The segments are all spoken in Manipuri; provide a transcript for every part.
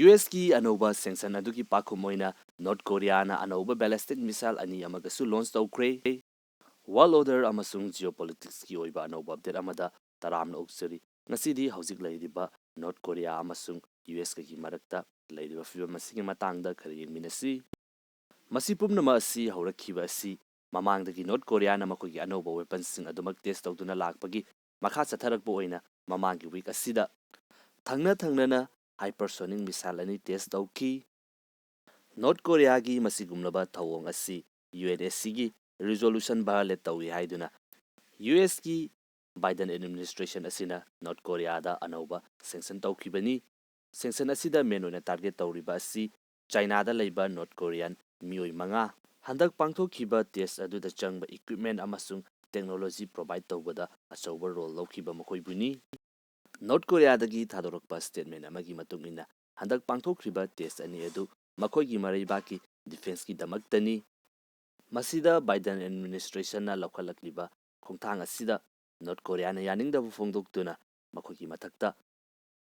US की अनौबा सेंक्शन अदुगी पाखुम ओइना नॉर्थ कोरिया ना अनौबा बैलिस्टिक मिसाइल अनि अमगसु लॉन्च तौख्रे वर्ल्ड ऑर्डर अमसुंग जियोपॉलिटिक्स की ओइबा अनौबा update अमदा तरामना उक्सरी ngasidi hojik lairiba North Korea amasung US ka gi marakta lairiba fibam masigi matangda khari yengminasi masi pumnama asi haurakhiba asi mamangdagi North Korea na makogi anoba weapons sing adumak test tawduna lakpagi makha chatharakbo oina mamangi week asida thangna hypersonic missile ani test tawki North Korea gi masigumnaba thawong asi UNSC gi resolution violate tawi haiduna US ki Biden administration asina North Korea da anauba sanction tawkibani sanction asida men oina target tawriba asi China da leiba North Korean mioi manga handak pangthokhiba test aduda changba equipment amasung technology provide tawbada achauba role lawkhiba makoibuni North Korea dagi thadorokpa statement amagi matungina handak pangthokriba test ani edu makoigi maraibaki defense ki damaktani masida Biden administration na lokhalakliba khongthang asida North Korea na yaningdabu fongdoktuna makoigi mathakta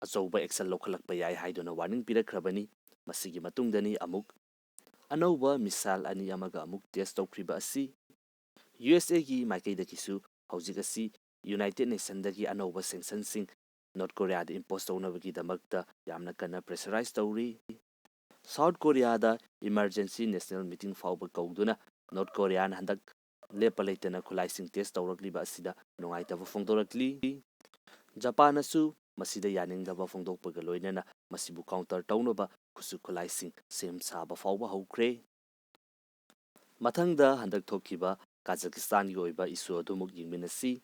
achauba action lokhalakpa yai haiduna warning pirakhrabani masigi matungdani amuk anauba missile ani amaga amuk test tawkriba asi USA gi maikaidakisu hojik asi United Nations dagi anauba sanctions sing North Korea da impose tawnabagi damakta yamna kana pressurize tawri South Korea da emergency national meeting fauba kauduna North Korea na handak lepa leitana khulaising test tawrakliba asida nungaitaba fongdorakli Japan asu masida yaningdaba fongdokpaga loinana masibu counter tawnaba kusu khulaising sem saba fauba haukhre mathangda handak thokkiba Kazakhstan gi oiba isu adumuk yingminasi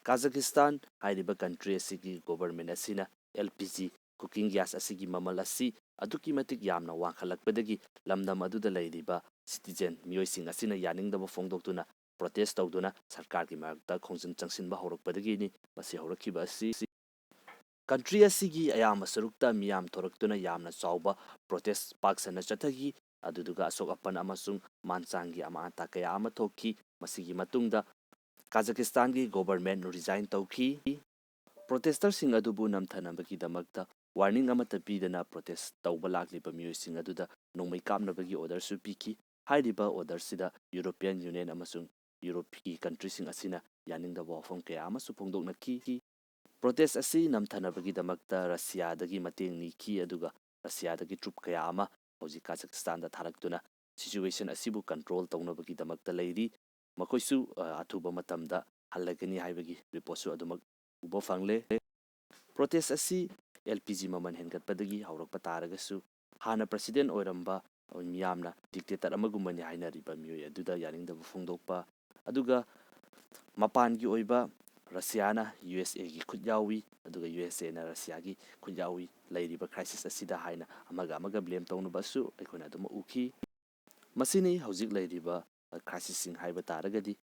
Kazakhstan hairiba country asigi government asina LPG cooking gas asigi mamal asi aduki matik yamna wangkhalakpadagi lamdam aduda leiriba citizen mioising asina yaningdaba fongdoktuna protest tawduna sarkar ki marakta khongjin changsinba horakpadagi ni masi horakhiba asi country asigi ayama sarukta miyam thoraktuna yamna chawba protest paksana chathagi aduduga asok apan amasung manchangi amata kaya ama thokki masigi matungda Kazakhstan ki government resign tawki protester sing adubu namthanabagi damakta warning amata pidana protest tawba lakliba mioising aduda nongmai kapnabagi order su piki hairiba order sida European Union amasung Europe ki country sing asina yaningda wafam kaya amasu phongdoknaki protest asi namthanabagi damakta Russia dagi mateng niki aduga Russia dagi troop kaya ama hoji Kazakhstan da tharaktuna situation asibu control tawnabagi damakta leiri makoisu athuba matamda halagani haibagi report su adumak ubo fangle protest asi LPG maman hengatpadagi haurakpa taragasu hana president oiramba miyamna dictator amagumani hainariba mioi aduda yaningdaba fongdokpa aduga mapangi oiba Russia na USA gi khutyawi aduga USA na Russia gi khutyawi leiriba crisis asida haina amaga blame tawnubasu aikona aduma uki masini hojik leiriba crisis sing haiba taragadi